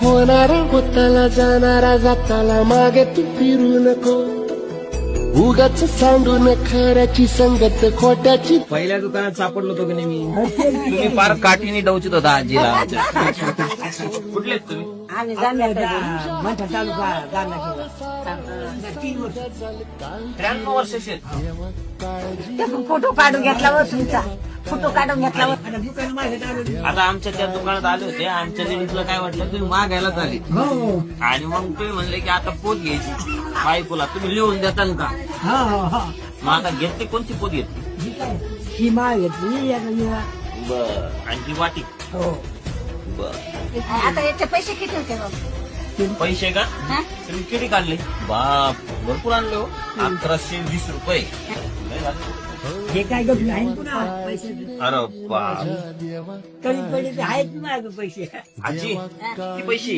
होणारा होताला जाणारा जाताला मागे तू फिरू नको उगाच सांडून खऱ्याची संगत खोट्याची. पहिल्या दुकानात सापडलो होतो की नाही मी. तुम्ही फार काठीने डवचित होता आजीला. कुठले आहेत तुम्ही? आम्ही म्हणता तालुका जाणार 3 वर्ष 93 वर्षाचे आहेत. फोटो काढून घेतला व तुमचा फोटो काढून घेतला व दुकान माझ्या. आता आमच्या त्या दुकानात आले होते. आमच्या लेडीजला काय वाटलं तुम्ही मागायला झाले आणि मग तुम्ही म्हणले की आता पोत घ्यायची बायकोला. तुम्ही लिहून देताल का? मग आता घेतली कोणती पोत घेतली? ही माळ घेतली. बर. आणि ती वाटी. बर. आता याचे पैसे किती होते मग? पैसे का तुम्ही किती काढले? बाप भरपूर आणले हो. 1120 रुपये. हे काय गप्प आहे पुन्हा पैसे अरे बाप. कमी पडले आहेत ना माझे पैसे. आजी किती पैसे?